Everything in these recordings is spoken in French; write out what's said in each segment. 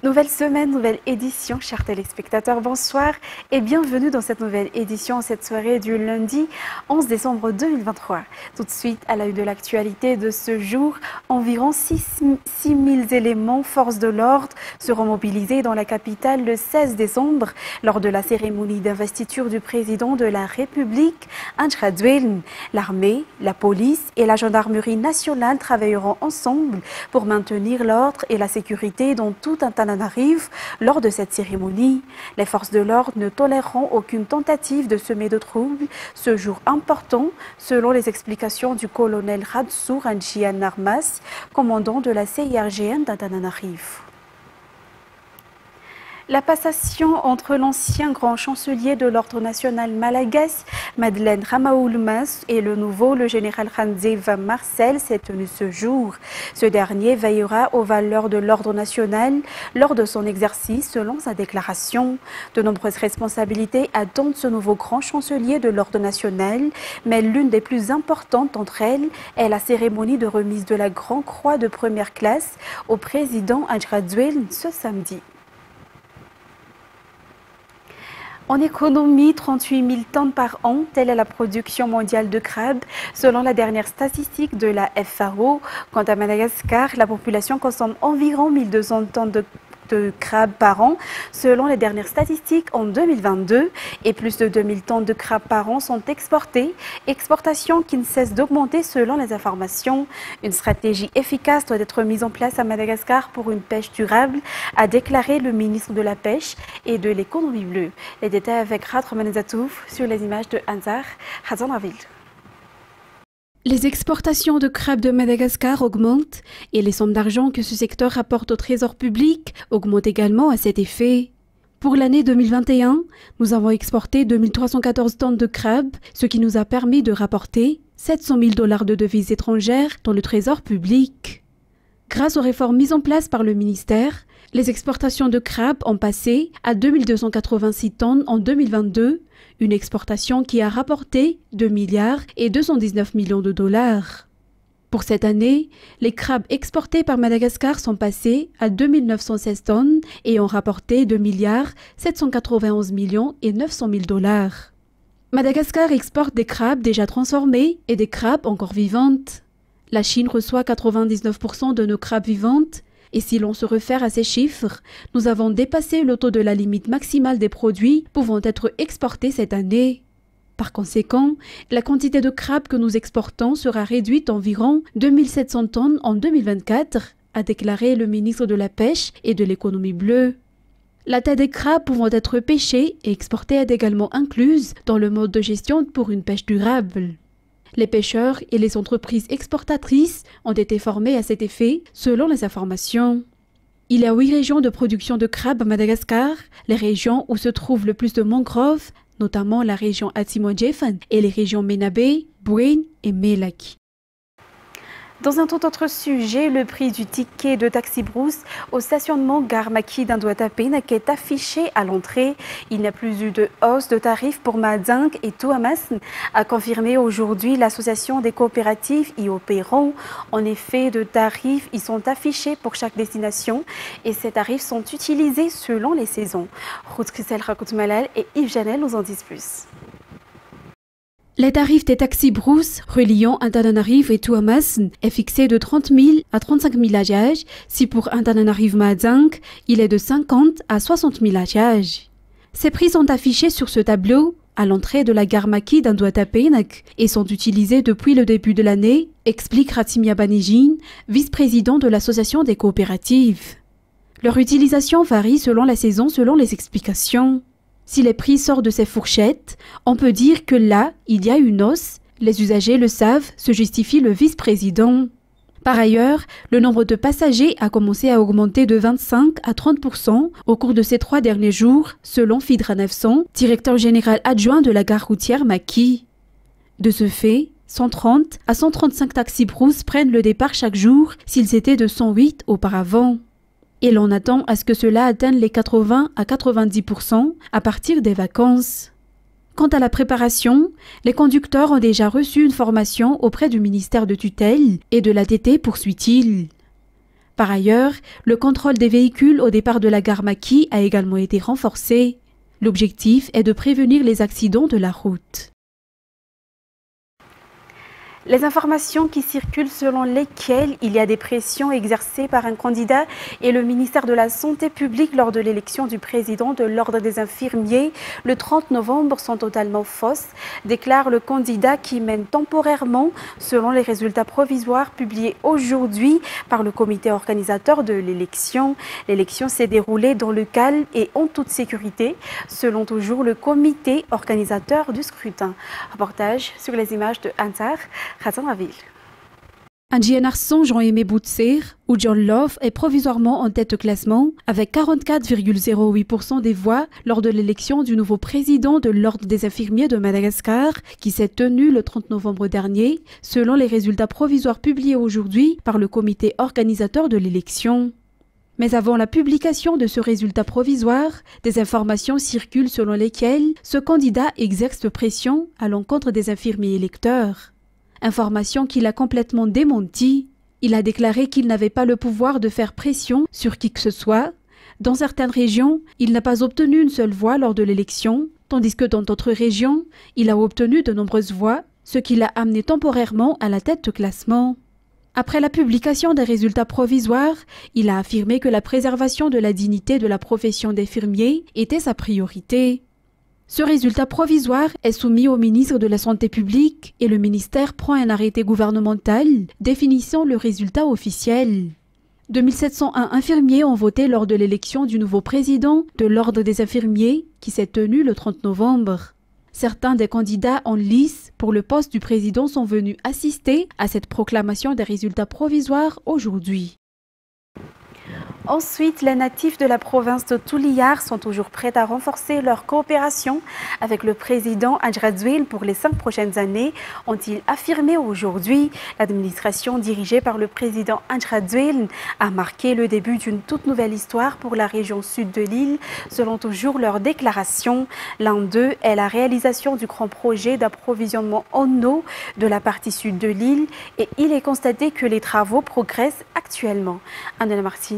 Nouvelle semaine, nouvelle édition, chers téléspectateurs, bonsoir et bienvenue dans cette nouvelle édition, cette soirée du lundi 11 décembre 2023. Tout de suite, à la une de l'actualité de ce jour, environ 6 000 éléments, forces de l'ordre, seront mobilisés dans la capitale le 16 décembre lors de la cérémonie d'investiture du président de la République, André Rajoelina. L'armée, la police et la gendarmerie nationale travailleront ensemble pour maintenir l'ordre et la sécurité dans tout Antananarive lors de cette cérémonie. Les forces de l'ordre ne toléreront aucune tentative de semer de troubles ce jour important, selon les explications du colonel Radsu Ranjian Narmas, commandant de la CIRGN d'Antananarive. La passation entre l'ancien grand chancelier de l'ordre national malagasy, Madeleine Ramaoulmas, et le nouveau, le général Randzeva Marcel, s'est tenue ce jour. Ce dernier veillera aux valeurs de l'ordre national lors de son exercice, selon sa déclaration. De nombreuses responsabilités attendent ce nouveau grand chancelier de l'ordre national, mais l'une des plus importantes d'entre elles est la cérémonie de remise de la Grande Croix de première classe au président André Rajoelina ce samedi. En économie, 38 000 tonnes par an, telle est la production mondiale de crabes, selon la dernière statistique de la FAO. Quant à Madagascar, la population consomme environ 1 200 tonnes de crabes par an, selon les dernières statistiques en 2022, et plus de 2000 tonnes de crabes par an sont exportées, exportation qui ne cesse d'augmenter selon les informations. Une stratégie efficace doit être mise en place à Madagascar pour une pêche durable, a déclaré le ministre de la Pêche et de l'économie bleue. Les détails avec Radra Manezatouf sur les images de Anzar Hazanaville. Les exportations de crabes de Madagascar augmentent et les sommes d'argent que ce secteur rapporte au trésor public augmentent également à cet effet. Pour l'année 2021, nous avons exporté 2314 tonnes de crabes, ce qui nous a permis de rapporter 700 000 $ de devises étrangères dans le trésor public. Grâce aux réformes mises en place par le ministère, les exportations de crabes ont passé à 2286 tonnes en 2022, une exportation qui a rapporté 2 milliards et 219 millions de $. Pour cette année, les crabes exportés par Madagascar sont passés à 2916 tonnes et ont rapporté 2 milliards 791 millions et 900 000 $. Madagascar exporte des crabes déjà transformés et des crabes encore vivantes. La Chine reçoit 99% de nos crabes vivantes. Et si l'on se réfère à ces chiffres, nous avons dépassé le taux de la limite maximale des produits pouvant être exportés cette année. Par conséquent, la quantité de crabes que nous exportons sera réduite d'environ 2700 tonnes en 2024, a déclaré le ministre de la Pêche et de l'économie bleue. La taille des crabes pouvant être pêchés et exportés est également incluse dans le mode de gestion pour une pêche durable. Les pêcheurs et les entreprises exportatrices ont été formés à cet effet, selon les informations. Il y a 8 régions de production de crabes à Madagascar, les régions où se trouve le plus de mangroves, notamment la région Atimojefan et les régions Menabe, Bouin et Melaki. Dans un tout autre sujet, le prix du ticket de taxi brousse au stationnement Gare Maquis d'Andoitapénac est affiché à l'entrée. Il n'y a plus eu de hausse de tarifs pour Madingue et Touamasn, a confirmé aujourd'hui l'association des coopératives y opérant. En effet, de tarifs y sont affichés pour chaque destination et ces tarifs sont utilisés selon les saisons. Ruth Christelle Rakout-Malal et Yves Janel nous en disent plus. Les tarifs des taxis brousse reliant Antananarive et Touamasn est fixé de 30 000 à 35 000 AJ, si pour Antananarive Madingue, il est de 50 à 60 000 AJ. Ces prix sont affichés sur ce tableau à l'entrée de la gare Maquis d'Andoitapénac et sont utilisés depuis le début de l'année, explique Ratimia Banijin, vice-président de l'association des coopératives. Leur utilisation varie selon la saison, selon les explications. Si les prix sortent de ces fourchettes, on peut dire que là, il y a une hausse. Les usagers le savent, se justifie le vice-président. Par ailleurs, le nombre de passagers a commencé à augmenter de 25 à 30% au cours de ces 3 derniers jours, selon Fidra 900, directeur général adjoint de la gare routière Maquis. De ce fait, 130 à 135 taxis brousse prennent le départ chaque jour s'ils étaient de 108 auparavant. Et l'on attend à ce que cela atteigne les 80 à 90% à partir des vacances. Quant à la préparation, les conducteurs ont déjà reçu une formation auprès du ministère de tutelle et de l'ATT, poursuit-il. Par ailleurs, le contrôle des véhicules au départ de la gare Maki a également été renforcé. L'objectif est de prévenir les accidents de la route. Les informations qui circulent selon lesquelles il y a des pressions exercées par un candidat et le ministère de la Santé publique lors de l'élection du président de l'Ordre des infirmiers le 30 novembre sont totalement fausses, déclare le candidat qui mène temporairement selon les résultats provisoires publiés aujourd'hui par le comité organisateur de l'élection. L'élection s'est déroulée dans le calme et en toute sécurité, selon toujours le comité organisateur du scrutin. Reportage sur les images de Ansar. Angie Narson, Jean-Aimé Boutser ou John Love est provisoirement en tête de classement avec 44,08% des voix lors de l'élection du nouveau président de l'Ordre des infirmiers de Madagascar qui s'est tenu le 30 novembre dernier selon les résultats provisoires publiés aujourd'hui par le comité organisateur de l'élection. Mais avant la publication de ce résultat provisoire, des informations circulent selon lesquelles ce candidat exerce pression à l'encontre des infirmiers électeurs. Information qu'il a complètement démentie. Il a déclaré qu'il n'avait pas le pouvoir de faire pression sur qui que ce soit. Dans certaines régions, il n'a pas obtenu une seule voix lors de l'élection, tandis que dans d'autres régions, il a obtenu de nombreuses voix, ce qui l'a amené temporairement à la tête de classement. Après la publication des résultats provisoires, il a affirmé que la préservation de la dignité de la profession d'infirmier était sa priorité. Ce résultat provisoire est soumis au ministre de la Santé publique et le ministère prend un arrêté gouvernemental définissant le résultat officiel. 2701 infirmiers ont voté lors de l'élection du nouveau président de l'Ordre des infirmiers qui s'est tenu le 30 novembre. Certains des candidats en lice pour le poste du président sont venus assister à cette proclamation des résultats provisoires aujourd'hui. Ensuite, les natifs de la province de Tuliar sont toujours prêts à renforcer leur coopération avec le président Anjradzuil pour les 5 prochaines années, ont-ils affirmé aujourd'hui. L'administration dirigée par le président Anjradzuil a marqué le début d'une toute nouvelle histoire pour la région sud de l'île, selon toujours leur déclaration. L'un d'eux est la réalisation du grand projet d'approvisionnement en eau de la partie sud de l'île et il est constaté que les travaux progressent actuellement. Anna Martina.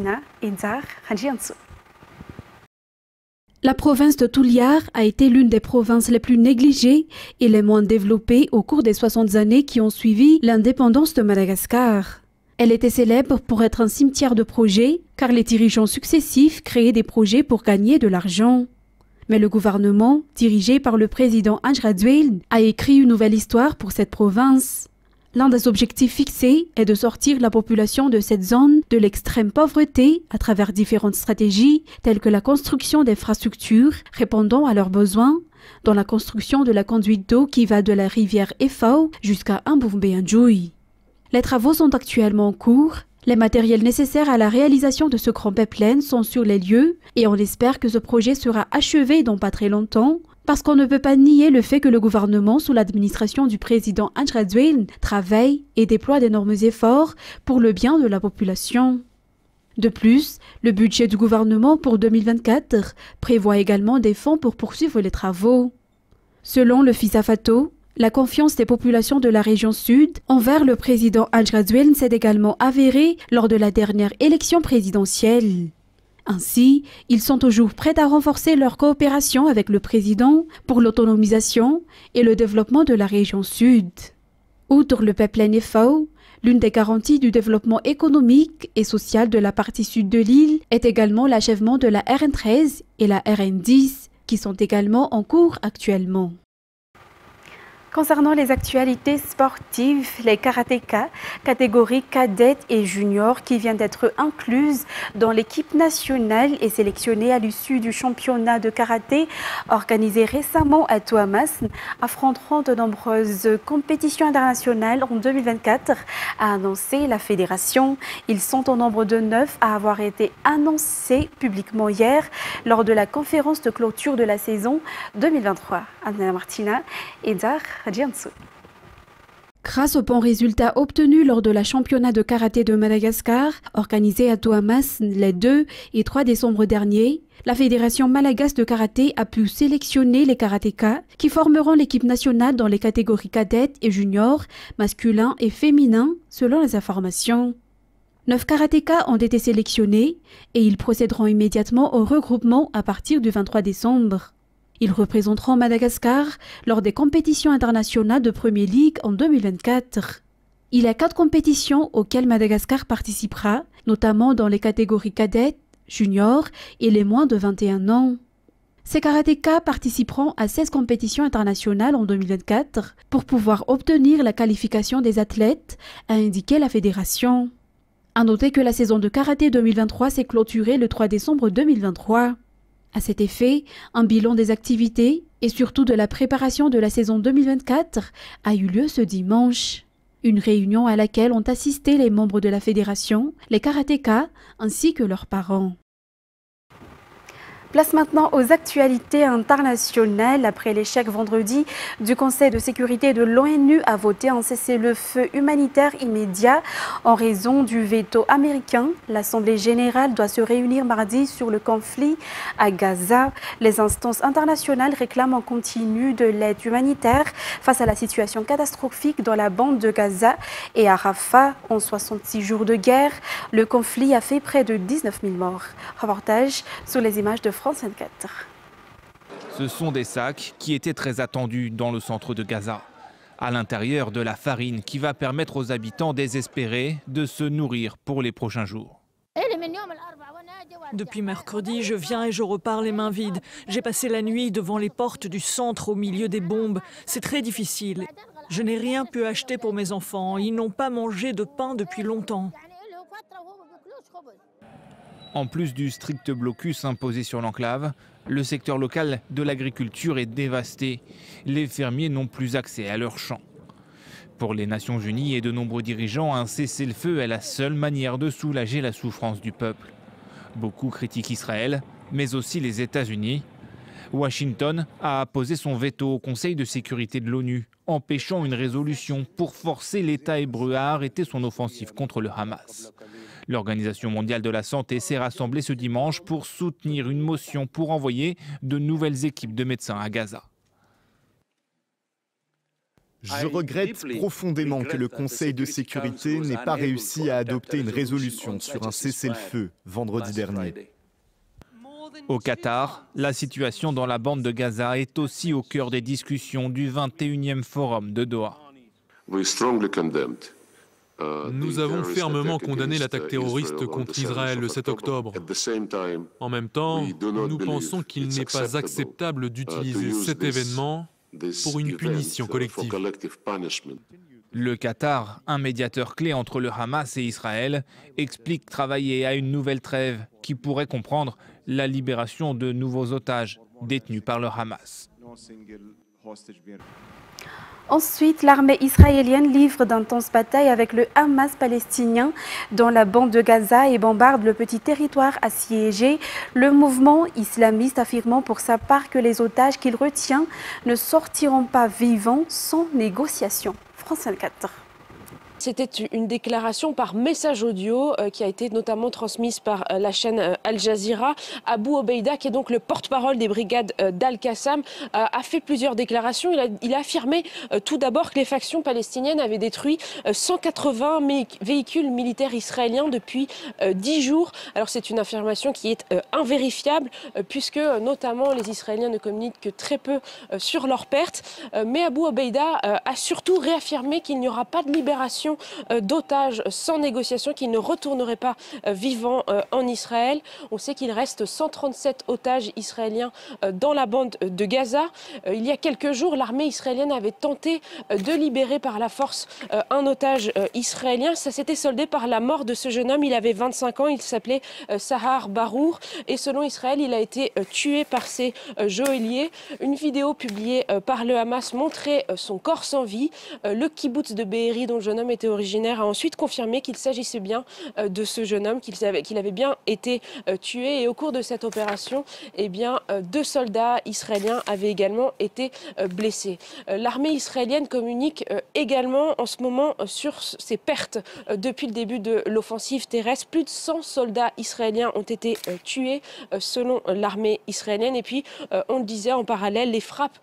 La province de Tuliar a été l'une des provinces les plus négligées et les moins développées au cours des 60 années qui ont suivi l'indépendance de Madagascar. Elle était célèbre pour être un cimetière de projets, car les dirigeants successifs créaient des projets pour gagner de l'argent. Mais le gouvernement, dirigé par le président Anjradzuil, a écrit une nouvelle histoire pour cette province. L'un des objectifs fixés est de sortir la population de cette zone de l'extrême pauvreté à travers différentes stratégies telles que la construction d'infrastructures répondant à leurs besoins, dans la construction de la conduite d'eau qui va de la rivière Efau jusqu'à Mbumbe-Andjoui. Les travaux sont actuellement en cours. Les matériels nécessaires à la réalisation de ce grand pipeline sont sur les lieux et on espère que ce projet sera achevé dans pas très longtemps, parce qu'on ne peut pas nier le fait que le gouvernement, sous l'administration du président Anjradzuil, travaille et déploie d'énormes efforts pour le bien de la population. De plus, le budget du gouvernement pour 2024 prévoit également des fonds pour poursuivre les travaux. Selon le FISAFATO, la confiance des populations de la région sud envers le président Anjradzuil s'est également avérée lors de la dernière élection présidentielle. Ainsi, ils sont toujours prêts à renforcer leur coopération avec le président pour l'autonomisation et le développement de la région sud. Outre le pipeline Efau, l'une des garanties du développement économique et social de la partie sud de l'île est également l'achèvement de la RN13 et la RN10, qui sont également en cours actuellement. Concernant les actualités sportives, les karatékas, catégories cadettes et juniors qui viennent d'être incluses dans l'équipe nationale et sélectionnées à l'issue du championnat de karaté organisé récemment à Toamas, affronteront de nombreuses compétitions internationales en 2024, a annoncé la fédération. Ils sont au nombre de 9 à avoir été annoncés publiquement hier lors de la conférence de clôture de la saison 2023. Anna Martina et Dar. Grâce aux bons résultats obtenus lors de la championnat de karaté de Madagascar, organisé à Toamas les 2 et 3 décembre dernier, la Fédération malagasy de karaté a pu sélectionner les karatékas qui formeront l'équipe nationale dans les catégories cadettes et juniors, masculins et féminins, selon les informations. 9 karatékas ont été sélectionnés et ils procéderont immédiatement au regroupement à partir du 23 décembre. Ils représenteront Madagascar lors des compétitions internationales de Premier League en 2024. Il y a 4 compétitions auxquelles Madagascar participera, notamment dans les catégories cadettes, juniors et les moins de 21 ans. Ces karatékas participeront à 16 compétitions internationales en 2024 pour pouvoir obtenir la qualification des athlètes, a indiqué la fédération. À noter que la saison de karaté 2023 s'est clôturée le 3 décembre 2023. À cet effet, un bilan des activités et surtout de la préparation de la saison 2024 a eu lieu ce dimanche. Une réunion à laquelle ont assisté les membres de la fédération, les karatékas ainsi que leurs parents. Place maintenant aux actualités internationales. Après l'échec vendredi du Conseil de sécurité de l'ONU à voter un cessez-le-feu humanitaire immédiat en raison du veto américain, l'Assemblée générale doit se réunir mardi sur le conflit à Gaza. Les instances internationales réclament en continu de l'aide humanitaire face à la situation catastrophique dans la bande de Gaza et à Rafah. En 66 jours de guerre, le conflit a fait près de 19 000 morts. Reportage sur les images de France 24. Ce sont des sacs qui étaient très attendus dans le centre de Gaza. À l'intérieur de la farine qui va permettre aux habitants désespérés de se nourrir pour les prochains jours. Depuis mercredi, je viens et je repars les mains vides. J'ai passé la nuit devant les portes du centre au milieu des bombes. C'est très difficile. Je n'ai rien pu acheter pour mes enfants. Ils n'ont pas mangé de pain depuis longtemps. En plus du strict blocus imposé sur l'enclave, le secteur local de l'agriculture est dévasté. Les fermiers n'ont plus accès à leurs champs. Pour les Nations Unies et de nombreux dirigeants, un cessez-le-feu est la seule manière de soulager la souffrance du peuple. Beaucoup critiquent Israël, mais aussi les États-Unis. Washington a apposé son veto au Conseil de sécurité de l'ONU, empêchant une résolution pour forcer l'État hébreu à arrêter son offensive contre le Hamas. L'Organisation mondiale de la santé s'est rassemblée ce dimanche pour soutenir une motion pour envoyer de nouvelles équipes de médecins à Gaza. Je regrette profondément que le Conseil de sécurité n'ait pas réussi à adopter une résolution sur un cessez-le-feu vendredi dernier. Au Qatar, la situation dans la bande de Gaza est aussi au cœur des discussions du 21e Forum de Doha. Nous avons fermement condamné l'attaque terroriste contre Israël le 7 octobre. En même temps, nous pensons qu'il n'est pas acceptable d'utiliser cet événement pour une punition collective. Le Qatar, un médiateur clé entre le Hamas et Israël, explique travailler à une nouvelle trêve qui pourrait comprendre la libération de nouveaux otages détenus par le Hamas. Ensuite, l'armée israélienne livre d'intenses batailles avec le Hamas palestinien dans la bande de Gaza et bombarde le petit territoire assiégé. Le mouvement islamiste affirmant pour sa part que les otages qu'il retient ne sortiront pas vivants sans négociation. France 24. C'était une déclaration par message audio qui a été notamment transmise par la chaîne Al Jazeera. Abu Obeida, qui est donc le porte-parole des brigades d'Al-Qassam, a fait plusieurs déclarations. Il a affirmé tout d'abord que les factions palestiniennes avaient détruit 180 véhicules militaires israéliens depuis 10 jours. Alors c'est une affirmation qui est invérifiable puisque notamment les Israéliens ne communiquent que très peu sur leurs pertes. Mais Abu Obeida a surtout réaffirmé qu'il n'y aura pas de libération d'otages sans négociation, qui ne retourneraient pas vivants en Israël. On sait qu'il reste 137 otages israéliens dans la bande de Gaza. Il y a quelques jours, l'armée israélienne avait tenté de libérer par la force un otage israélien. Ça s'était soldé par la mort de ce jeune homme. Il avait 25 ans, il s'appelait Sahar Barour et selon Israël, il a été tué par ses geôliers. Une vidéo publiée par le Hamas montrait son corps sans vie. Le kibboutz de Be'eri, dont le jeune homme était originaire, a ensuite confirmé qu'il s'agissait bien de ce jeune homme, qu'il avait bien été tué. Et au cours de cette opération, eh bien, 2 soldats israéliens avaient également été blessés. L'armée israélienne communique également en ce moment sur ses pertes depuis le début de l'offensive terrestre. Plus de 100 soldats israéliens ont été tués selon l'armée israélienne. Et puis, on le disait en parallèle, les frappes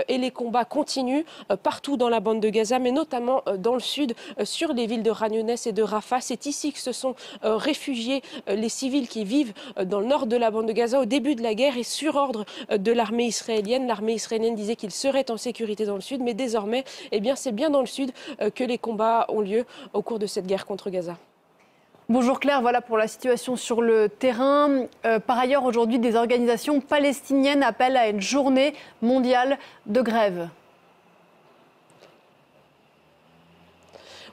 et les combats continuent partout dans la bande de Gaza, mais notamment dans le sud, sur les villes de Khan Younes et de Rafah. C'est ici que se sont réfugiés les civils qui vivent dans le nord de la bande de Gaza au début de la guerre et sur ordre de l'armée israélienne. L'armée israélienne disait qu'ils seraient en sécurité dans le sud, mais désormais, eh bien, c'est bien dans le sud que les combats ont lieu au cours de cette guerre contre Gaza. Bonjour Claire, voilà pour la situation sur le terrain. Par ailleurs, aujourd'hui, des organisations palestiniennes appellent à une journée mondiale de grève.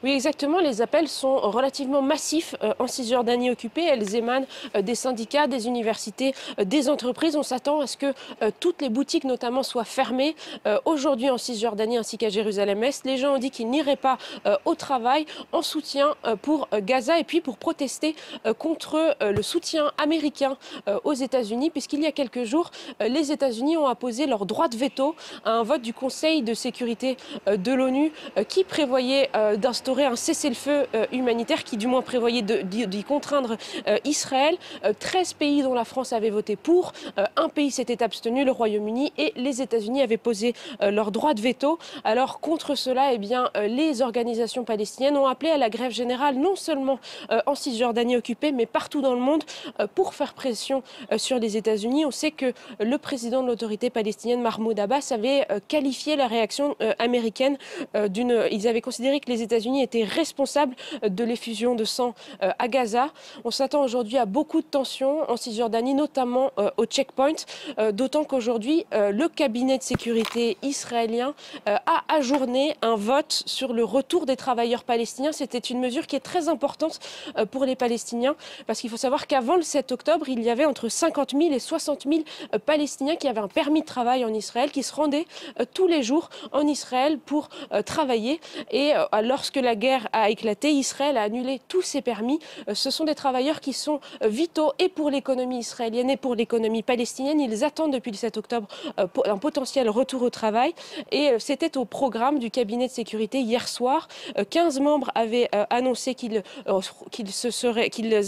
Oui, exactement. Les appels sont relativement massifs en Cisjordanie occupée. Elles émanent des syndicats, des universités, des entreprises. On s'attend à ce que toutes les boutiques, notamment, soient fermées aujourd'hui en Cisjordanie ainsi qu'à Jérusalem-Est. Les gens ont dit qu'ils n'iraient pas au travail en soutien pour Gaza et puis pour protester contre le soutien américain aux États-Unis, puisqu'il y a quelques jours, les États-Unis ont apposé leur droit de veto à un vote du Conseil de sécurité de l'ONU qui prévoyait d'instaurer un cessez-le-feu humanitaire qui du moins prévoyait d'y contraindre Israël. 13 pays dont la France avait voté pour, un pays s'était abstenu, le Royaume-Uni, et les États-Unis avaient posé leur droit de veto. Alors contre cela, eh bien, les organisations palestiniennes ont appelé à la grève générale, non seulement en Cisjordanie occupée, mais partout dans le monde pour faire pression sur les États-Unis. On sait que le président de l'autorité palestinienne, Mahmoud Abbas, avait qualifié la réaction américaine ils avaient considéré que les États-Unis était responsable de l'effusion de sang à Gaza. On s'attend aujourd'hui à beaucoup de tensions en Cisjordanie, notamment au checkpoint, d'autant qu'aujourd'hui, le cabinet de sécurité israélien a ajourné un vote sur le retour des travailleurs palestiniens. C'était une mesure qui est très importante pour les Palestiniens, parce qu'il faut savoir qu'avant le 7 octobre, il y avait entre 50 000 et 60 000 Palestiniens qui avaient un permis de travail en Israël, qui se rendaient tous les jours en Israël pour travailler. Et lorsque la guerre a éclaté, Israël a annulé tous ses permis. Ce sont des travailleurs qui sont vitaux et pour l'économie israélienne et pour l'économie palestinienne. Ils attendent depuis le 7 octobre un potentiel retour au travail. Et c'était au programme du cabinet de sécurité hier soir. 15 membres avaient annoncé qu'ils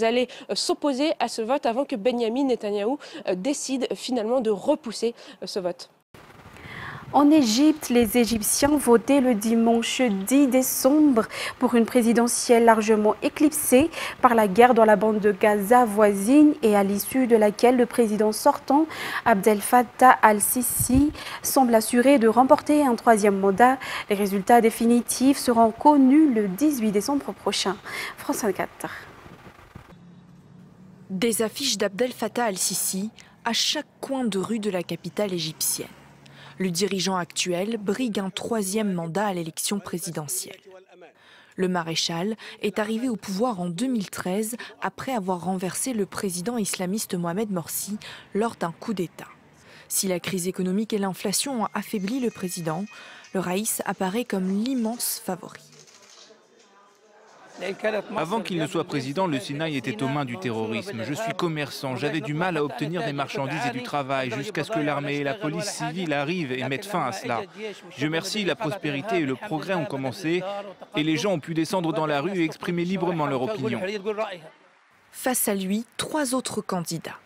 allaient s'opposer à ce vote avant que Benyamin Netanyahou décide finalement de repousser ce vote. En Égypte, les Égyptiens votaient le dimanche 10 décembre pour une présidentielle largement éclipsée par la guerre dans la bande de Gaza voisine et à l'issue de laquelle le président sortant, Abdel Fattah al-Sisi, semble assuré de remporter un troisième mandat. Les résultats définitifs seront connus le 18 décembre prochain. France 24. Des affiches d'Abdel Fattah al-Sisi à chaque coin de rue de la capitale égyptienne. Le dirigeant actuel brigue un troisième mandat à l'élection présidentielle. Le maréchal est arrivé au pouvoir en 2013 après avoir renversé le président islamiste Mohamed Morsi lors d'un coup d'État. Si la crise économique et l'inflation ont affaibli le président, le raïs apparaît comme l'immense favori. Avant qu'il ne soit président, le Sinaï était aux mains du terrorisme. Je suis commerçant, j'avais du mal à obtenir des marchandises et du travail jusqu'à ce que l'armée et la police civile arrivent et mettent fin à cela. Dieu merci, la prospérité et le progrès ont commencé et les gens ont pu descendre dans la rue et exprimer librement leur opinion. Face à lui, 3 autres candidats.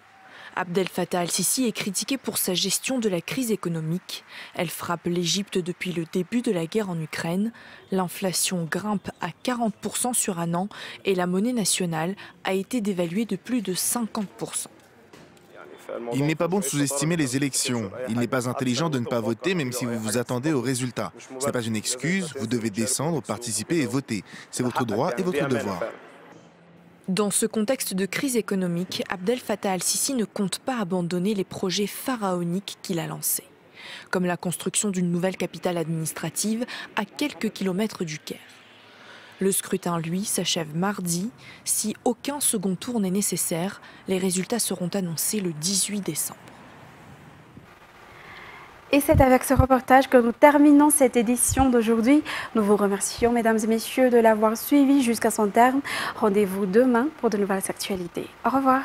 Abdel Fattah al-Sisi est critiqué pour sa gestion de la crise économique. Elle frappe l'Égypte depuis le début de la guerre en Ukraine. L'inflation grimpe à 40% sur un an et la monnaie nationale a été dévaluée de plus de 50%. Il n'est pas bon de sous-estimer les élections. Il n'est pas intelligent de ne pas voter même si vous vous attendez aux résultats. Ce n'est pas une excuse, vous devez descendre, participer et voter. C'est votre droit et votre devoir. Dans ce contexte de crise économique, Abdel Fattah al-Sisi ne compte pas abandonner les projets pharaoniques qu'il a lancés, comme la construction d'une nouvelle capitale administrative à quelques kilomètres du Caire. Le scrutin, lui, s'achève mardi. Si aucun second tour n'est nécessaire, les résultats seront annoncés le 18 décembre. Et c'est avec ce reportage que nous terminons cette édition d'aujourd'hui. Nous vous remercions, mesdames et messieurs, de l'avoir suivi jusqu'à son terme. Rendez-vous demain pour de nouvelles actualités. Au revoir.